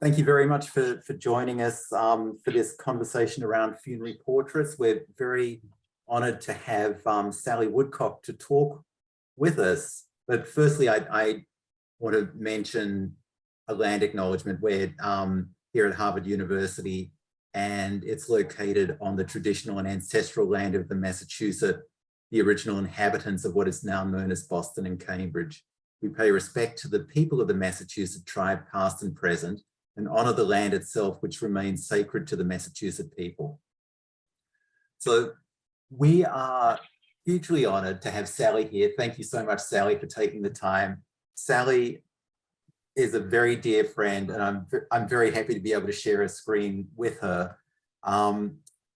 Thank you very much for joining us for this conversation around funerary portraits. We're very honoured to have Sally Woodcock to talk with us. But firstly, I want to mention a land acknowledgement. We're here at Harvard University, and it's located on the traditional and ancestral land of the Massachusetts, the original inhabitants of what is now known as Boston and Cambridge. We pay respect to the people of the Massachusetts tribe, past and present, and honour the land itself, which remains sacred to the Massachusetts people. So we are hugely honoured to have Sally here. Thank you so much, Sally, for taking the time. Sally is a very dear friend, and I'm very happy to be able to share a screen with her.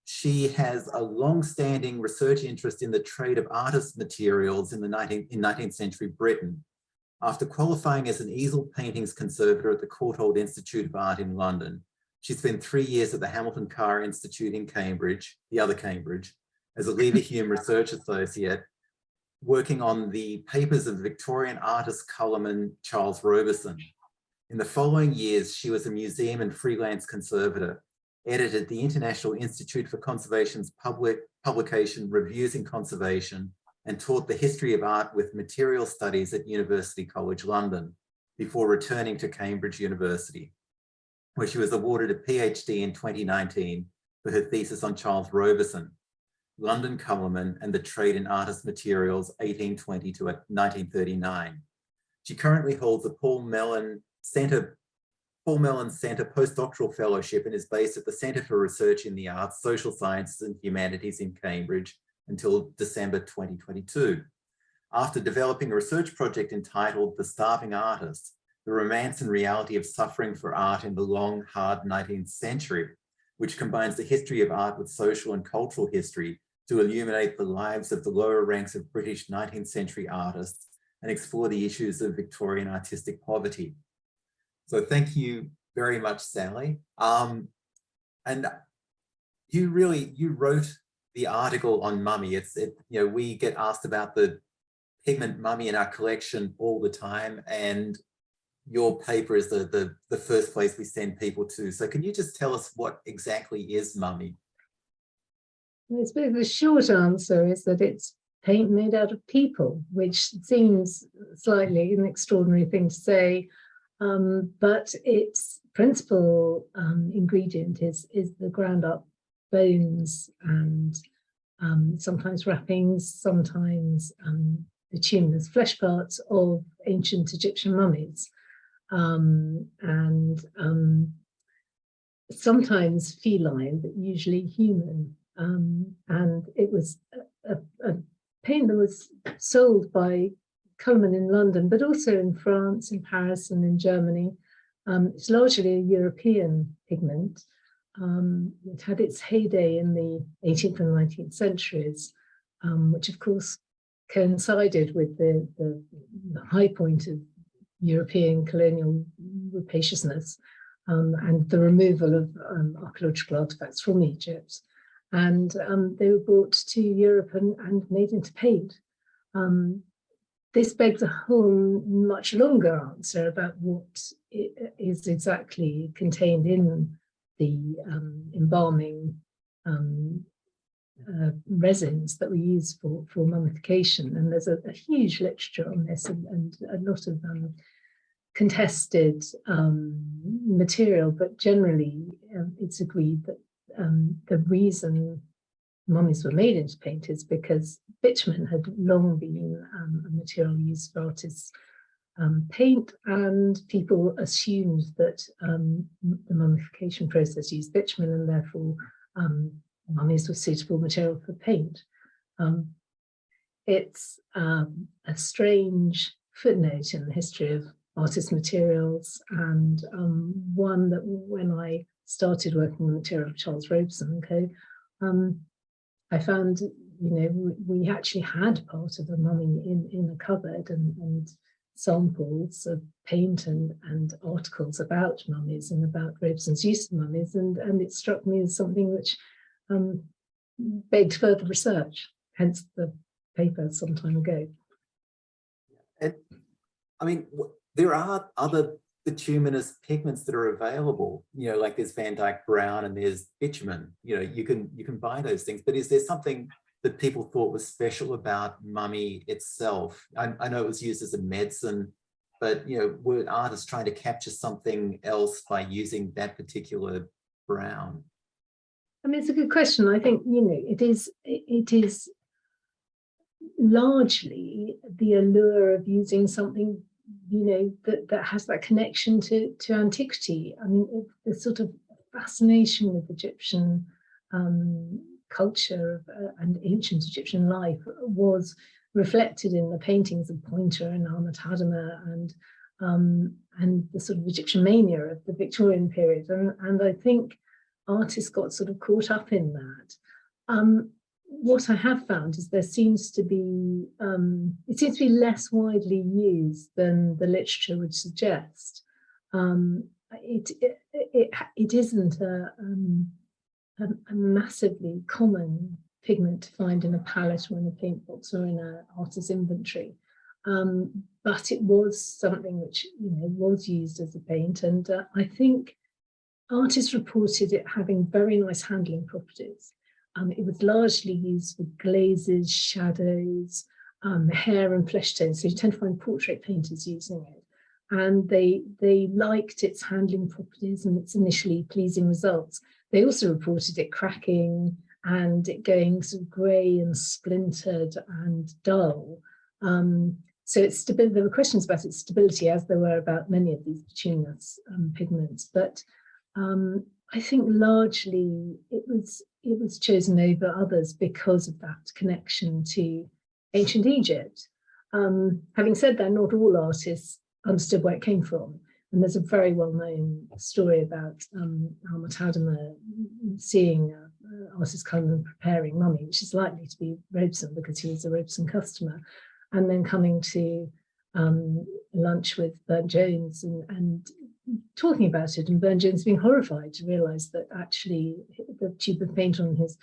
She has a long-standing research interest in the trade of artist materials in 19th century Britain. After qualifying as an easel paintings conservator at the Courtauld Institute of Art in London, she spent 3 years at the Hamilton Carr Institute in Cambridge, the other Cambridge, as a Leverhulme research associate, working on the papers of Victorian artist colourman Charles Roberson. In the following years, she was a museum and freelance conservator, edited the International Institute for Conservation's publication Reviews in Conservation, and taught the history of art with material studies at University College London before returning to Cambridge University, where she was awarded a PhD in 2019 for her thesis on Charles Roberson, London colourman and the trade in artist materials 1820 to 1939. She currently holds a Paul Mellon Centre Postdoctoral Fellowship and is based at the Centre for Research in the Arts, Social Sciences and Humanities in Cambridge until December 2022. After developing a research project entitled The Starving Artist, the romance and reality of suffering for art in the long, hard 19th century, which combines the history of art with social and cultural history to illuminate the lives of the lower ranks of British 19th century artists and explore the issues of Victorian artistic poverty. So thank you very much, Sally. And you wrote the article on mummy. We get asked about the pigment mummy in our collection all the time, and your paper is the first place we send people to. So can you just tell us what exactly is mummy? The short answer is that it's paint made out of people, which seems slightly an extraordinary thing to say, but its principal ingredient is the ground up bones and sometimes wrappings, sometimes bituminous flesh parts of ancient Egyptian mummies, and sometimes feline, but usually human. And it was a paint that was sold by Coleman in London, but also in France, in Paris, and in Germany. It's largely a European pigment. It had its heyday in the 18th and 19th centuries, which of course coincided with the high point of European colonial rapaciousness and the removal of archaeological artifacts from Egypt. And they were brought to Europe and made into paint. This begs a whole much longer answer about what is exactly contained in the embalming resins that we use for mummification. And there's a huge literature on this and a lot of contested material, but generally it's agreed that the reason mummies were made into paint is because bitumen had long been a material used for artists' paint, and people assumed that the mummification process used bitumen, and therefore mummies were suitable material for paint. It's a strange footnote in the history of artist materials, and one that when I started working on the material of Charles Roberson Co, I found, we actually had part of a mummy in a cupboard and samples of paint and articles about mummies and about Robeson's use of mummies, and it struck me as something which begged further research, hence the paper some time ago. I mean, there are other bituminous pigments that are available, you know, like there's Van Dyke Brown and there's bitumen, you know, you can buy those things, but is there something that people thought was special about mummy itself? I know it was used as a medicine, but, you know, were artists trying to capture something else by using that particular brown? I mean, it's a good question. I think, you know, it is largely the allure of using something, you know, that has that connection to antiquity. I mean, the sort of fascination with Egyptian culture and ancient Egyptian life was reflected in the paintings of Poynter and Ahmad and the sort of Egyptian mania of the Victorian period. And I think artists got sort of caught up in that. What I have found is there seems to be, it seems to be less widely used than the literature would suggest. It isn't a massively common pigment to find in a palette or in a paint box or in an artist's inventory. But it was something which, you know, was used as a paint. And I think artists reported it having very nice handling properties. It was largely used for glazes, shadows, hair and flesh tones. So you tend to find portrait painters using it. And they liked its handling properties and its initially pleasing results. They also reported it cracking and it going sort of grey and splintered and dull. So its stability, there were questions about its stability, as there were about many of these bituminous pigments. But I think largely it was chosen over others because of that connection to ancient Egypt. Having said that, not all artists understood where it came from. And there's a very well-known story about Al-Mutadama seeing artists come and preparing mummy, which is likely to be Roberson because he was a Roberson customer, and then coming to lunch with Burne-Jones and talking about it, and Burne-Jones being horrified to realise that actually the tube of paint on his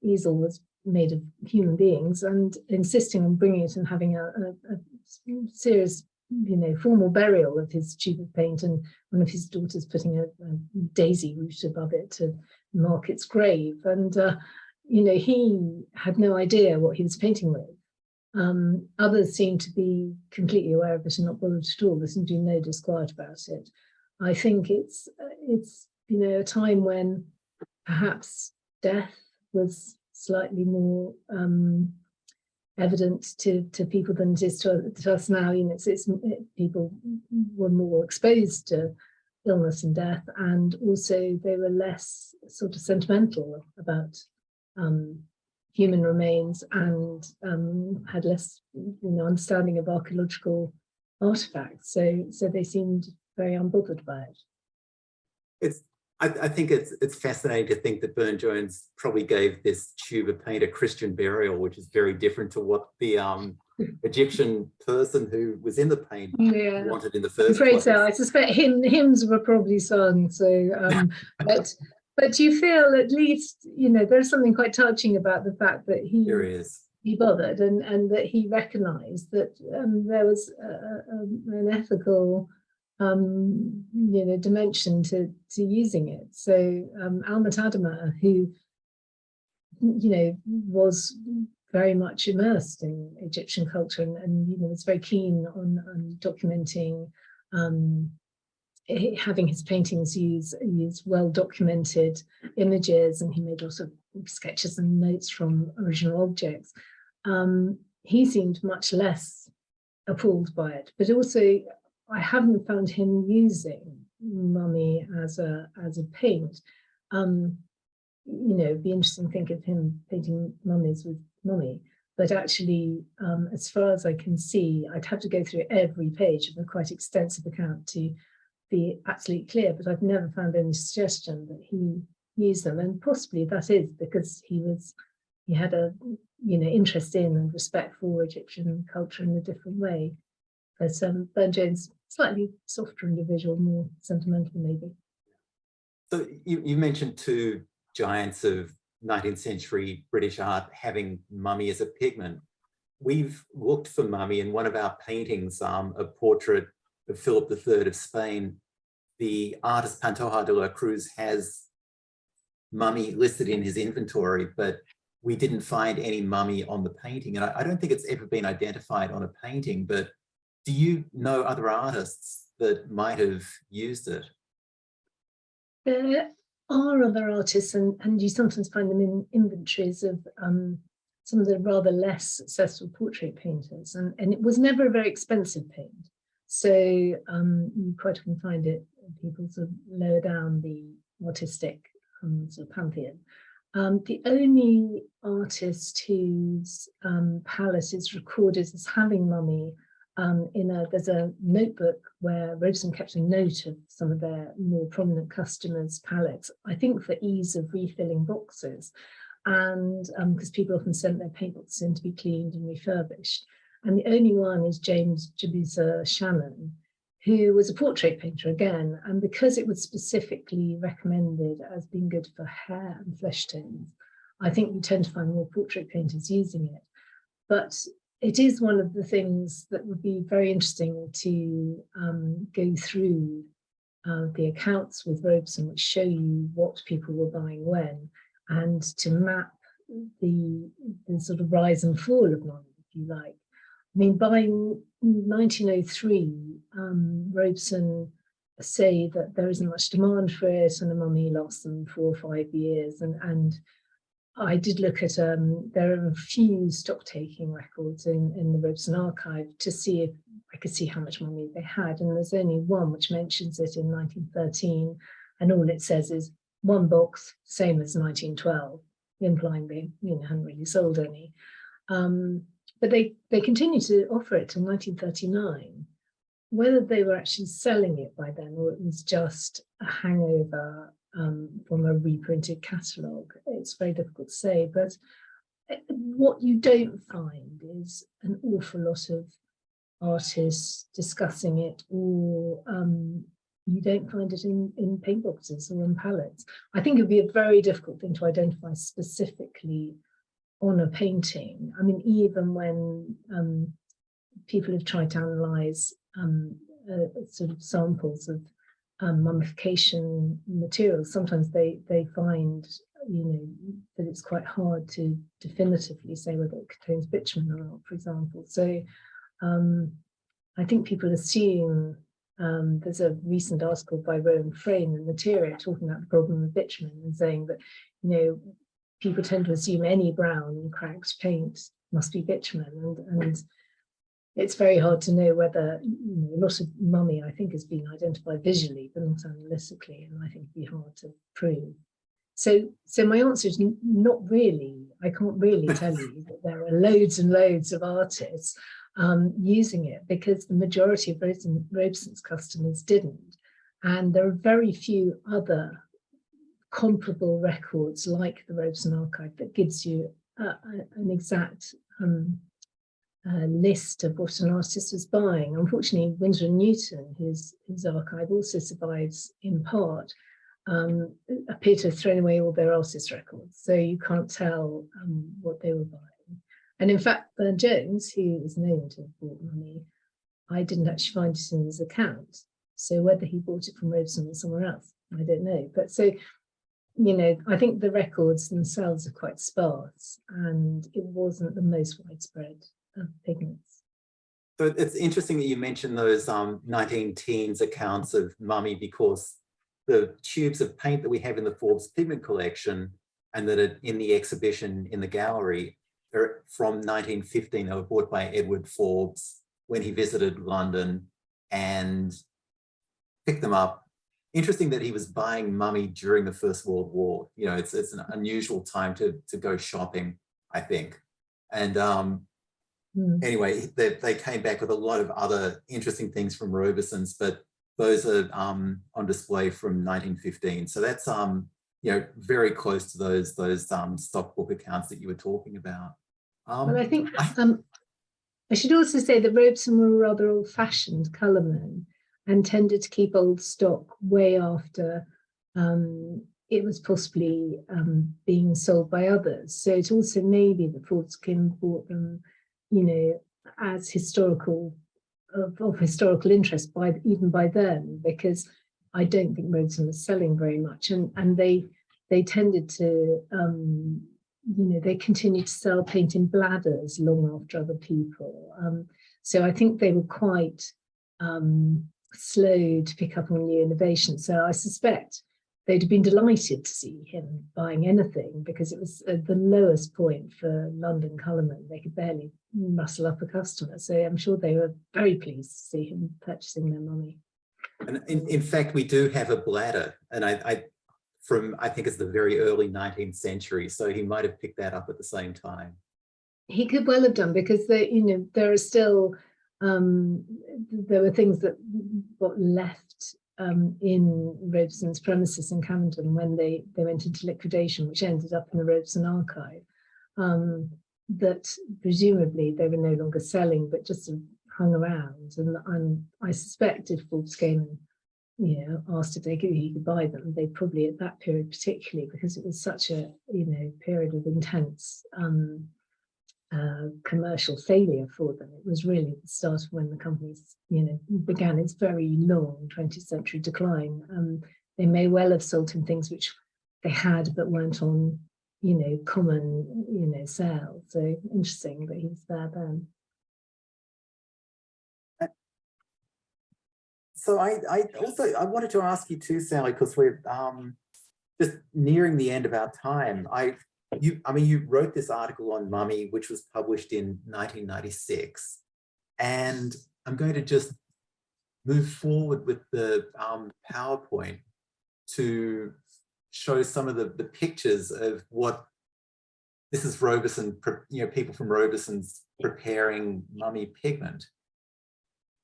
easel was made of human beings, and insisting on bringing it and having a serious, you know, formal burial of his tube of paint, and one of his daughters putting a daisy root above it to mark its grave. And, you know, he had no idea what he was painting with. Others seem to be completely aware of it and not bothered at all. There seemed to be no disquiet about it. I think it's you know, a time when perhaps death was slightly more evident to people than it is to us now. You know, people were more exposed to illness and death, and also they were less sort of sentimental about human remains, and had less, you know, understanding of archaeological artifacts. So they seemed very unbothered by it. I think it's fascinating to think that Burne-Jones probably gave this tube of paint a Christian burial, which is very different to what the Egyptian person who was in the paint wanted in the first place. I'm afraid so. I suspect hymns were probably sung. So, but you feel at least, you know, there's something quite touching about the fact that he bothered and that he recognised that there was an ethical you know, dimension to using it. So Al-Mutadama, who, you know, was very much immersed in Egyptian culture and you know, was very keen on documenting, having his paintings use well documented images, and he made lots of sketches and notes from original objects. He seemed much less appalled by it, but also I haven't found him using mummy as a paint. You know, it'd be interesting to think of him painting mummies with mummy, but actually, as far as I can see, I'd have to go through every page of a quite extensive account to be absolutely clear, but I've never found any suggestion that he used them, and possibly that is because he had a, you know, interest in and respect for Egyptian culture in a different way. But Burne-Jones, slightly softer individual, more sentimental maybe. So you mentioned two giants of 19th century British art having mummy as a pigment. We've looked for mummy in one of our paintings, a portrait of Philip III of Spain, the artist Pantoja de la Cruz has mummy listed in his inventory, but we didn't find any mummy on the painting. And I don't think it's ever been identified on a painting, but do you know other artists that might have used it? There are other artists, and you sometimes find them in inventories of some of the rather less successful portrait painters. And it was never a very expensive paint. So you quite often find it, people sort of lower down the artistic sort of pantheon. The only artist whose palette is recorded as having mummy there's a notebook where Roberson kept a note of some of their more prominent customers' palettes, I think for ease of refilling boxes, and because people often sent their paint boxes in to be cleaned and refurbished. And the only one is James Jabusa Shannon, who was a portrait painter again, and because it was specifically recommended as being good for hair and flesh tones, I think you tend to find more portrait painters using it. But it is one of the things that would be very interesting to go through the accounts with Roberson, which show you what people were buying when, and to map the sort of rise and fall of mummy, if you like. I mean, by 1903, Roberson say that there isn't much demand for it, and the mummy lasts them 4 or 5 years. And I did look at, there are a few stock taking records in the Roberson archive to see if I could see how much mummy they had. And there's only one which mentions it in 1913. And all it says is 1 box, same as 1912, implying they hadn't really sold any. But they continued to offer it till 1939. Whether they were actually selling it by then or it was just a hangover from a reprinted catalogue, it's very difficult to say. But what you don't find is an awful lot of artists discussing it, or you don't find it in paint boxes or in palettes. I think it would be a very difficult thing to identify specifically on a painting. I mean, even when people have tried to analyse sort of samples of mummification materials, sometimes they find, that it's quite hard to definitively say whether it contains bitumen or not, for example. So I think people assume, there's a recent article by Rowan Frayne in Materia talking about the problem of bitumen and saying that, people tend to assume any brown cracked paint must be bitumen, and it's very hard to know whether, a lot of mummy, I think, has been identified visually, but not analytically, and I think it'd be hard to prove. So my answer is not really. I can't really tell you that there are loads and loads of artists using it, because the majority of Roberson's customers didn't. And there are very few other comparable records like the Roberson archive that gives you an exact list of what an artist was buying. Unfortunately, Winsor & Newton, whose archive also survives in part, appear to have thrown away all their artist records, so you can't tell what they were buying. And in fact, Burne-Jones, who is known to have bought mummy, I didn't actually find it in his account. So whether he bought it from Roberson or somewhere else, I don't know. But so, I think the records themselves are quite sparse, and it wasn't the most widespread of pigments. So it's interesting that you mentioned those 19-teens accounts of mummy, because the tubes of paint that we have in the Forbes pigment collection and that are in the exhibition in the gallery are from 1915. They were bought by Edward Forbes when he visited London and picked them up. Interesting that he was buying mummy during the First World War. It's an unusual time to go shopping, I think. And anyway, they came back with a lot of other interesting things from Roberson's, but those are on display from 1915. So that's very close to those stockbook accounts that you were talking about. Well, I think I should also say that Roberson were rather old-fashioned colourmen and tended to keep old stock way after it was possibly being sold by others. So it also may be that Forbes bought them, as historical, of historical interest even by then, because I don't think Roberson was selling very much, and they tended to, they continued to sell paint in bladders long after other people. So I think they were quite slow to pick up on new innovations. So I suspect they'd have been delighted to see him buying anything, because it was at the lowest point for London colourmen. They could barely muscle up a customer. So I'm sure they were very pleased to see him purchasing their mummy. And in fact, we do have a bladder, and I think it's the very early 19th century. So he might have picked that up at the same time. He could well have done, because there are still, there were things that got left in Roberson's premises in Camden when they went into liquidation, which ended up in the Roberson archive, that presumably they were no longer selling, but just sort of hung around. And I suspect if Forbes came and asked if he could buy them, they probably, at that period particularly, because it was such a period of intense commercial failure for them. It was really the start of when the company began its very long 20th century decline. They may well have sold him things which they had but weren't on common sale. So interesting that he was there then. So I wanted to ask you too, Sally, because we're just nearing the end of our time. You wrote this article on mummy, which was published in 1996, and I'm going to just move forward with the PowerPoint to show some of the pictures of what this is. Roberson, people from Roberson's preparing mummy pigment.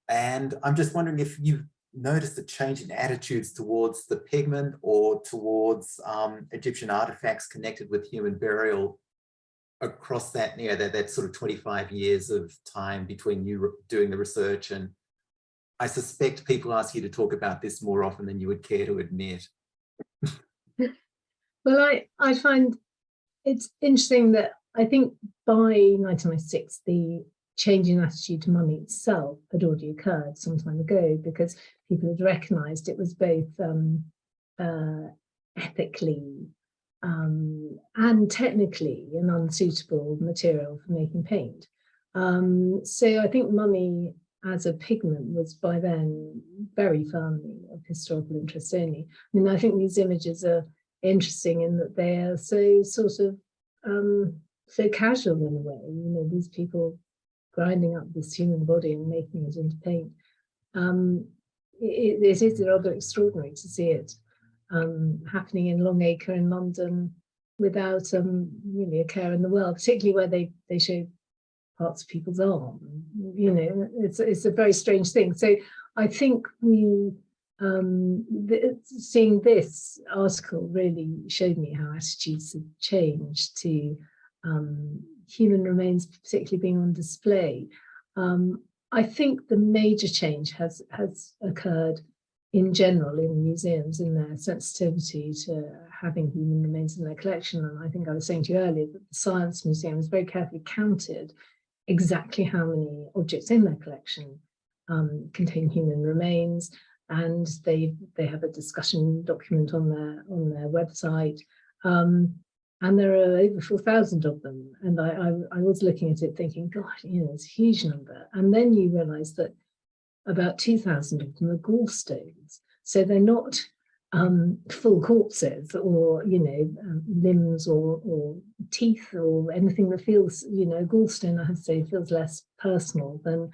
And I'm just wondering if you've noticed a change in attitudes towards the pigment or towards Egyptian artifacts connected with human burial across that, that sort of 25 years of time between you doing the research. And I suspect people ask you to talk about this more often than you would care to admit. Well, I find it's interesting that I think by 1996, the change in attitude to mummy itself had already occurred some time ago, because people had recognised it was both ethically and technically an unsuitable material for making paint. So I think mummy as a pigment was by then very firmly of historical interest only. I mean, I think these images are interesting in that they are so sort of so casual in a way. These people grinding up this human body and making it into paint. It is rather extraordinary to see it happening in Longacre in London without really a care in the world, particularly where they show parts of people's arm. It's a very strange thing. So I think seeing this article really showed me how attitudes have changed to human remains, particularly being on display. I think the major change has occurred in general in museums, in their sensitivity to having human remains in their collection. And I think I was saying to you earlier that the Science Museum has very carefully counted exactly how many objects in their collection contain human remains, and they have a discussion document on their website. And there are over 4,000 of them. And I was looking at it thinking, God, it's a huge number. And then you realize that about 2,000 of them are gallstones. So they're not full corpses or, limbs or teeth or anything that feels, gallstone, I have to say, feels less personal than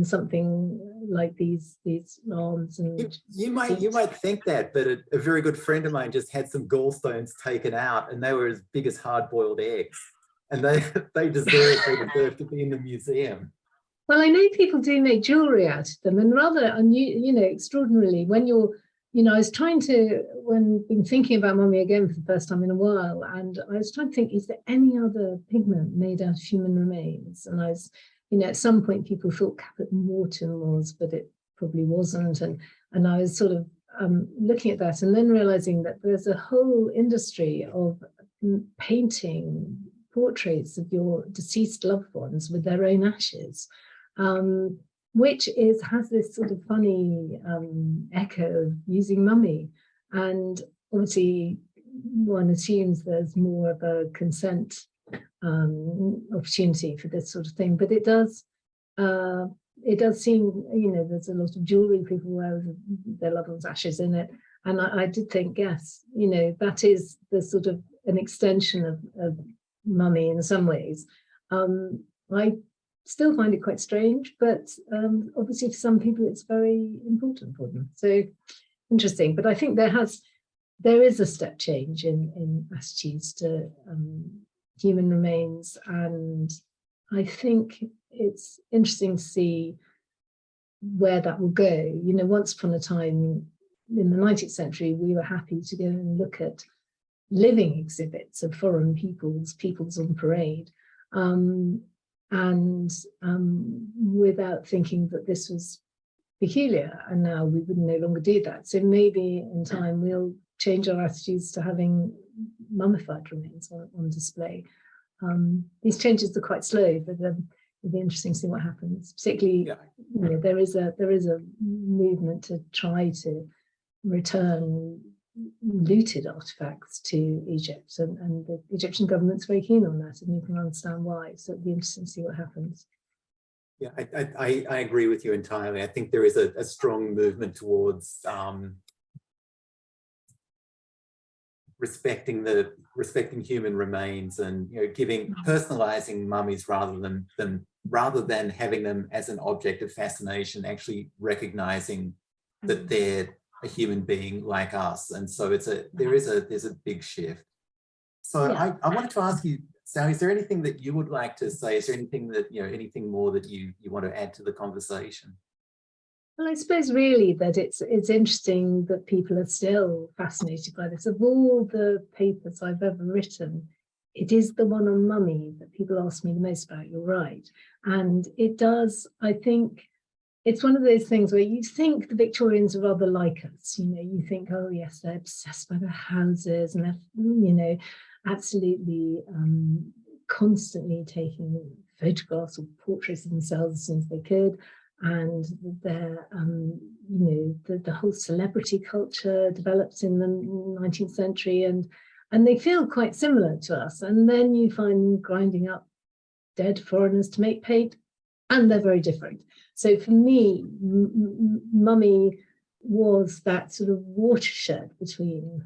something like these arms. And you might think that, but a very good friend of mine just had some gallstones taken out, and they were as big as hard-boiled eggs, and they deserve to be in the museum. Well, I know people do make jewelry out of them, and rather extraordinarily, when you're, I was trying to, been thinking about mummy again for the first time in a while, and I was trying to think, is there any other pigment made out of human remains? And I was, at some point people thought caput mortuum was, but it probably wasn't. And I was sort of looking at that and then realizing that there's a whole industry of painting portraits of your deceased loved ones with their own ashes. which has this sort of funny echo of using mummy. And obviously one assumes there's more of a consent opportunity for this sort of thing, but it does seem, there's a lot of jewelry people wear with their loved ones' ashes in it. And I did think, yes, that is the sort of an extension of mummy in some ways. I still find it quite strange, but obviously for some people it's very important for them. So interesting. But I think there is a step change in attitudes to human remains, and I think it's interesting to see where that will go. Once upon a time in the 19th century, we were happy to go and look at living exhibits of foreign peoples on parade, without thinking that this was peculiar, and now we would no longer do that. So maybe in time we'll change our attitudes to having mummified remains on display. These changes are quite slow, but it'll be interesting to see what happens. Particularly, there is a movement to try to return looted artifacts to Egypt, and the Egyptian government's very keen on that, and you can understand why. So it'll be interesting to see what happens. Yeah, I agree with you entirely. I think there is a strong movement towards respecting human remains, and personalizing mummies rather than having them as an object of fascination, actually recognizing that they're a human being like us. And so there's a big shift. So yeah. I wanted to ask you, Sally, is there anything that you would like to say? Is there anything that, anything more that you want to add to the conversation? Well, I suppose really that it's interesting that people are still fascinated by this. Of all the papers I've ever written, it is the one on mummy that people ask me the most about. You're right. And it does, I think, it's one of those things where you think the Victorians are rather like us. You think, oh yes, they're obsessed by their houses, and they're, absolutely constantly taking photographs or portraits of themselves as soon as they could. And they're, the whole celebrity culture developed in the 19th century, and they feel quite similar to us. And then you find them grinding up dead foreigners to make paint, and they're very different. So for me, mummy was that sort of watershed between,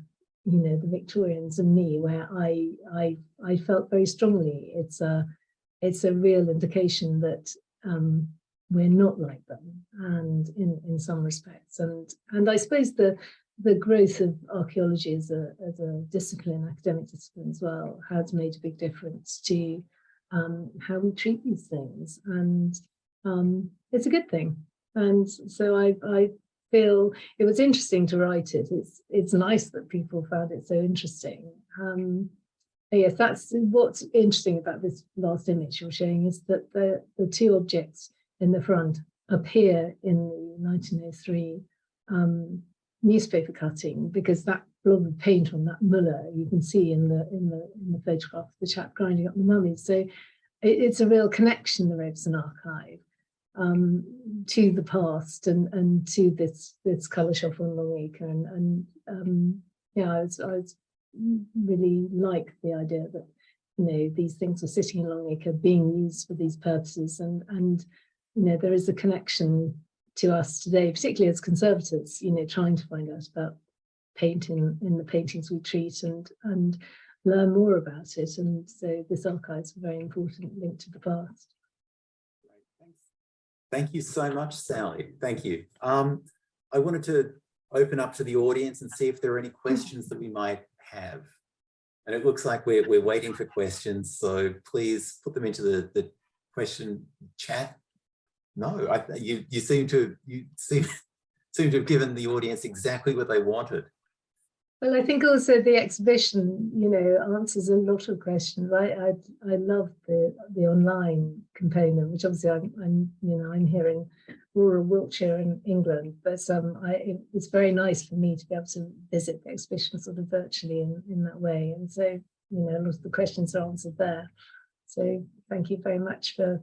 the Victorians and me, where I felt very strongly it's a real indication that we're not like them, and in some respects. And I suppose the growth of archaeology as a discipline, academic discipline as well, has made a big difference to how we treat these things, and it's a good thing. And so I feel it was interesting to write it. It's nice that people found it so interesting. Yes, that's what's interesting about this last image you're showing, is that the two objects in the front appear in the 1903 newspaper cutting, because that blob of paint on that muller you can see in the photograph of the chap grinding up the mummies. So it's a real connection, the Roberson archive, to the past and to this colour shop on Longacre, and I was really like the idea that these things were sitting in Longacre being used for these purposes, and there is a connection to us today, particularly as conservators, trying to find out about paint in the paintings we treat, and learn more about it. And so this archive is a very important link to the past. Thank you so much, Sally. Thank you. I wanted to open up to the audience and see if there are any questions that we might have. And it looks like we're waiting for questions, so please put them into the question chat. No, you seem to have given the audience exactly what they wanted. Well, I think also the exhibition, answers a lot of questions. I love the online component, which obviously I'm here in rural Wiltshire in England, but it was very nice for me to be able to visit the exhibition sort of virtually in that way. And so, a lot of the questions are answered there. So thank you very much for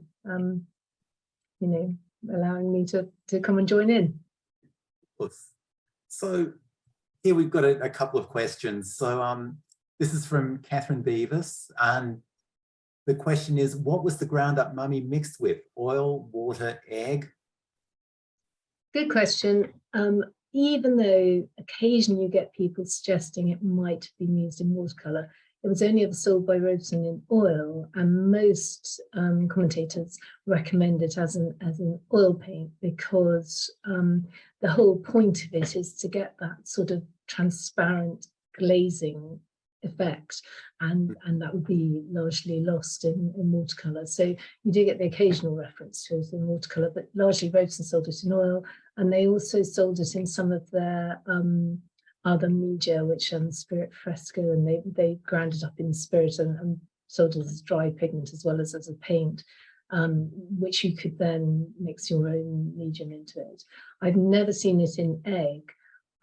allowing me to come and join in. So here we've got a couple of questions. So this is from Catherine Beavis, and the question is, what was the ground up mummy mixed with? Oil, water, egg? Good question. Even though occasionally you get people suggesting it might have been used in watercolour, it was only ever sold by Roberson in oil, and most commentators recommend it as an oil paint because the whole point of it is to get that sort of transparent glazing effect, and that would be largely lost in watercolour. So you do get the occasional reference to it in watercolour, but largely Roberson sold it in oil, and they also sold it in some of their other media, which spirit fresco, and they ground it up in spirit and sold it as dry pigment as well as a paint, which you could then mix your own medium into it. I've never seen it in egg.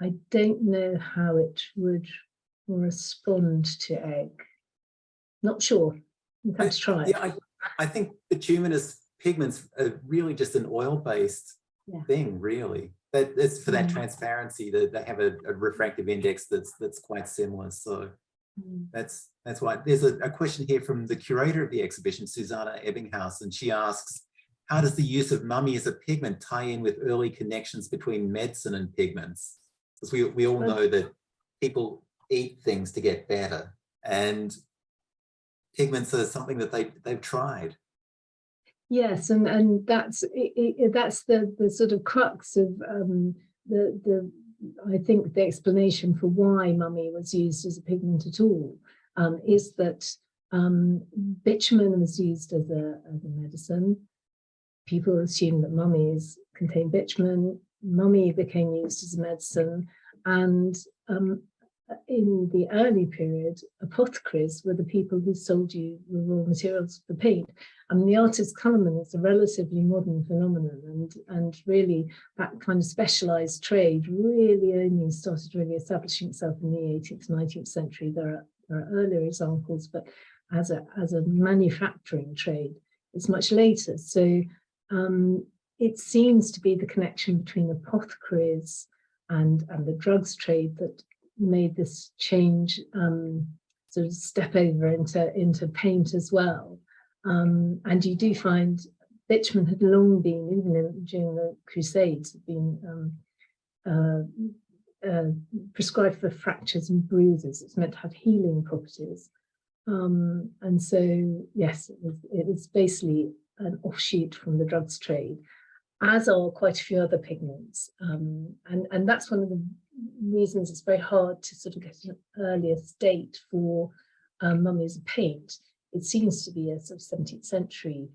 I don't know how it would respond to egg. Not sure. You'd have to try. Yeah, I think bituminous pigments are really just an oil-based thing, really. That's for that transparency, that they have a refractive index that's quite similar. So that's why. There's a question here from the curator of the exhibition, Susanna Ebbinghaus, and she asks, how does the use of mummy as a pigment tie in with early connections between medicine and pigments? Because we all know that people eat things to get better, and pigments are something that they've tried. Yes, and that's the sort of crux of I think the explanation for why mummy was used as a pigment at all, is that bitumen was used as a medicine. People assumed that mummies contain bitumen. Mummy became used as a medicine, and in the early period, apothecaries were the people who sold you the raw materials for paint. And the artist colourman is a relatively modern phenomenon, and really that kind of specialised trade really only started really establishing itself in the 18th, 19th century. There are earlier examples, but as a manufacturing trade, it's much later. So it seems to be the connection between apothecaries and the drugs trade that made this change, sort of step over into paint as well. And you do find bitumen had long been, even during the Crusades, had been prescribed for fractures and bruises. It's meant to have healing properties. And so, yes, it was basically an offshoot from the drugs trade, as are quite a few other pigments. And that's one of the reasons it's very hard to sort of get an earlier date for mummy as a paint. It seems to be a sort of 17th century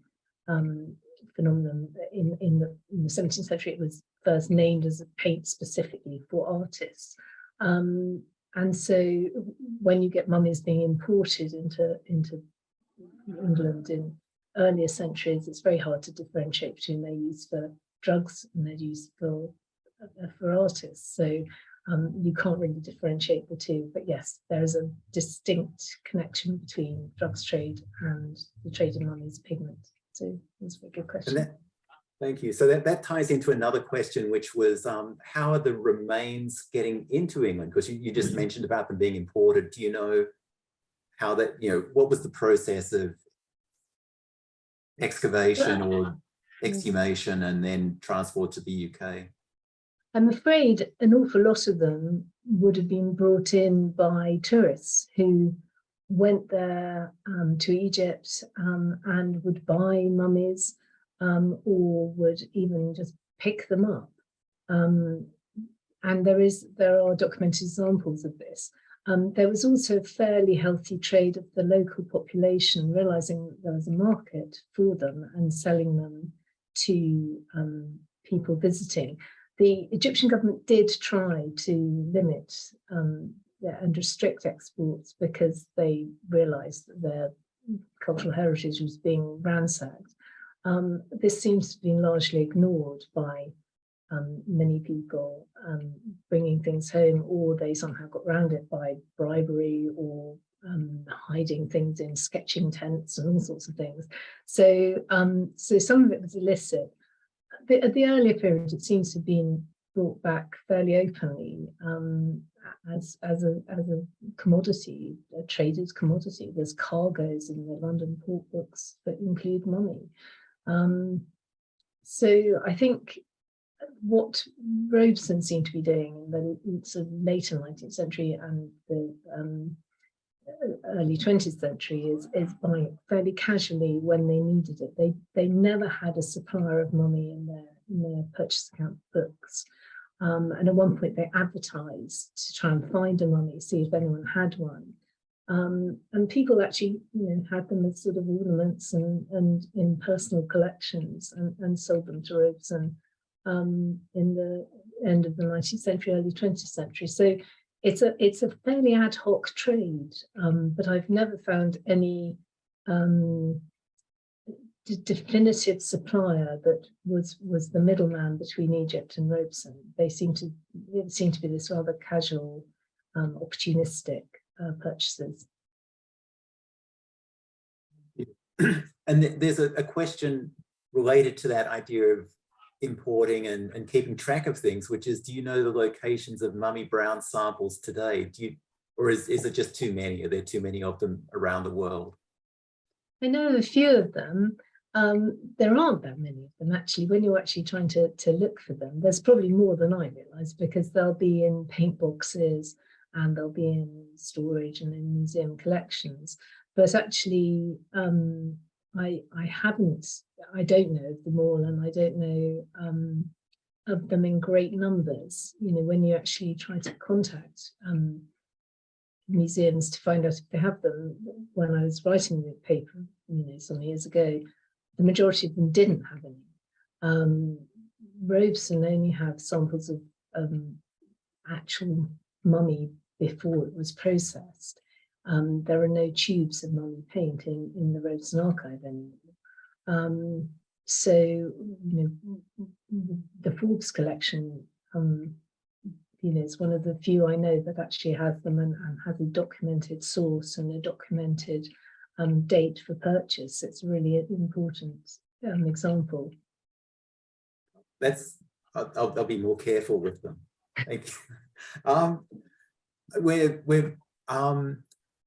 phenomenon. In the 17th century, it was first named as a paint specifically for artists. And so when you get mummies being imported into England in earlier centuries, it's very hard to differentiate between their use for drugs and their use for artists. So you can't really differentiate the two. But yes, there is a distinct connection between drugs trade and the trade in mummy as pigment. So that's a very good question. Thank you. So that ties into another question, which was how are the remains getting into England? Because you just mentioned about them being imported. Do you know how that, what was the process of excavation or exhumation and then transport to the UK? I'm afraid an awful lot of them would have been brought in by tourists who went there to Egypt and would buy mummies, or would even just pick them up. And there are documented examples of this. There was also a fairly healthy trade of the local population, realizing that there was a market for them and selling them to people visiting. The Egyptian government did try to limit and restrict exports because they realized that their cultural heritage was being ransacked. This seems to have been largely ignored by many people bringing things home, or they somehow got around it by bribery or hiding things in sketching tents and all sorts of things. So, so some of it was illicit. at the earlier period, it seems to have been brought back fairly openly as a commodity, a traded commodity. There's cargoes in the London port books that include mummy. So I think what Roberson seemed to be doing in the sort of later 19th century and the early 20th century is buying it fairly casually when they needed it. They never had a supplier of mummy in their purchase account books. And at one point they advertised to try and find a mummy, see if anyone had one. And people actually, had them as sort of ornaments and in personal collections and sold them to Roberson in the end of the 19th century, early 20th century. So it's a fairly ad hoc trade, but I've never found any definitive supplier that was the middleman between Egypt and Roberson. It seemed to be this rather casual, opportunistic purchases. And there's a question related to that idea of importing and keeping track of things, which is, do you know the locations of mummy brown samples today? Or is it just too many? Are there too many of them around the world? I know a few of them. There aren't that many of them, actually. When you're actually trying to look for them, there's probably more than I realise, because they'll be in paint boxes and they'll be in storage and in museum collections. But actually, I don't know of them all, and I don't know of them in great numbers. When you actually try to contact museums to find out if they have them, when I was writing the paper, some years ago, the majority of them didn't have any. Roberson only have samples of actual mummy before it was processed. There are no tubes of mummy paint in the Roberson archive anymore. So, the Forbes collection, it's one of the few I know that actually has them and has a documented source and a documented date for purchase. It's really an important example. I'll be more careful with them. Thank you. We're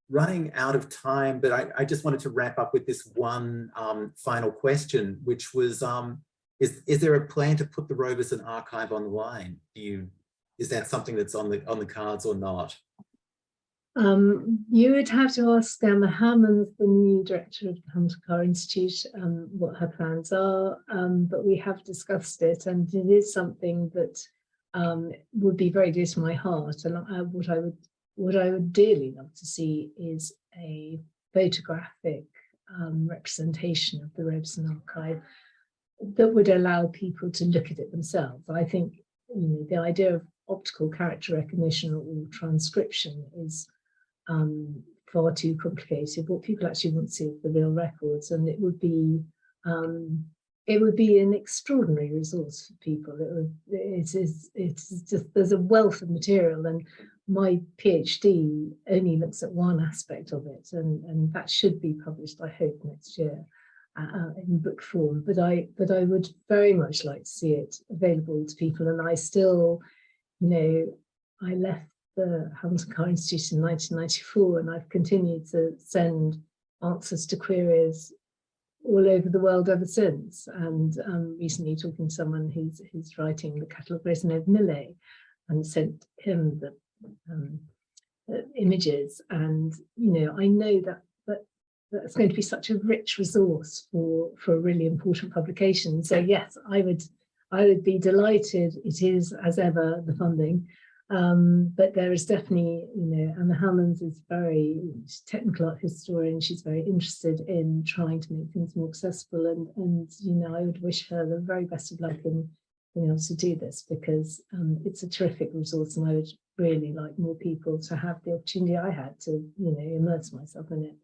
running out of time, but I just wanted to wrap up with this one final question, which was, is there a plan to put the Roberson archive online? Is that something that's on the cards or not? You would have to ask Emma Hammond, the new director of the Khandekar Institute, what her plans are, but we have discussed it, and it is something that would be very dear to my heart. And what I would dearly love to see is a photographic representation of the Roberson archive that would allow people to look at it themselves. I think the idea of optical character recognition or transcription is far too complicated. What people actually want to see is the real records, and it would be an extraordinary resource for people. It's just, there's a wealth of material, and my PhD only looks at one aspect of it, and that should be published, I hope, next year in book form. But I would very much like to see it available to people, and I still, I left the Khandekar Institute in 1994, and I've continued to send answers to queries all over the world ever since. And recently talking to someone who's writing the catalogue version of Millet, and sent him the images, and I know that's going to be such a rich resource for a really important publication. So yes, I would be delighted. It is, as ever, the funding, but there is definitely, Anna Hammonds is she's a technical art historian. She's very interested in trying to make things more accessible, and I would wish her the very best of luck in being able to do this, because it's a terrific resource, and I would really like more people to have the opportunity I had to, immerse myself in it.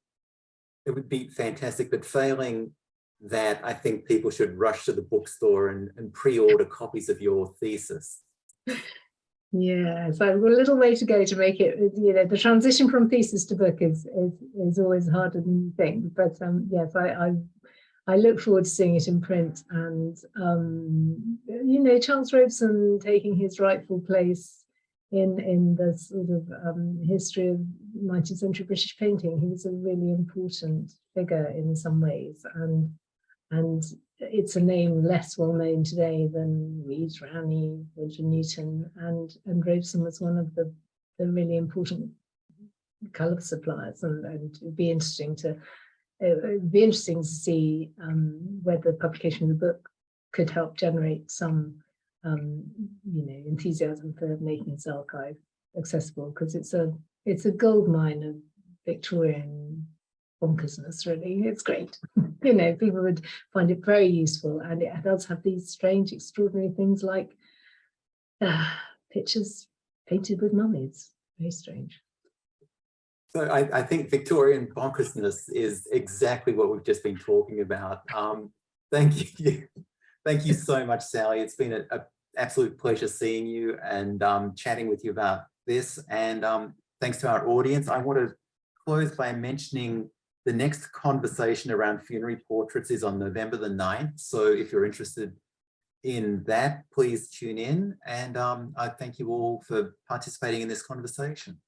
It would be fantastic, but failing that, I think people should rush to the bookstore and pre-order copies of your thesis. Yeah, so I've got a little way to go to make it, the transition from thesis to book is always harder than you think. But yes, I look forward to seeing it in print, and you know, Charles Roberson taking his rightful place in the sort of history of 19th century British painting. He was a really important figure in some ways, and it's a name less well known today than Reed, Rowley, Roger Newton, and Roberson was one of the really important colour suppliers, and it'd be interesting to see whether the publication of the book could help generate some you know, enthusiasm for making this archive accessible, because it's a gold mine of Victorian bonkersness, really. It's great. You know, people would find it very useful, and it does have these strange, extraordinary things like pictures painted with mummies. Very strange. So I think Victorian bonkersness is exactly what we've just been talking about. Thank you. Thank you so much, Sally. It's been an absolute pleasure seeing you and chatting with you about this. And thanks to our audience. I want to close by mentioning the next conversation around funerary portraits is on November the 9th. So if you're interested in that, please tune in. And I thank you all for participating in this conversation.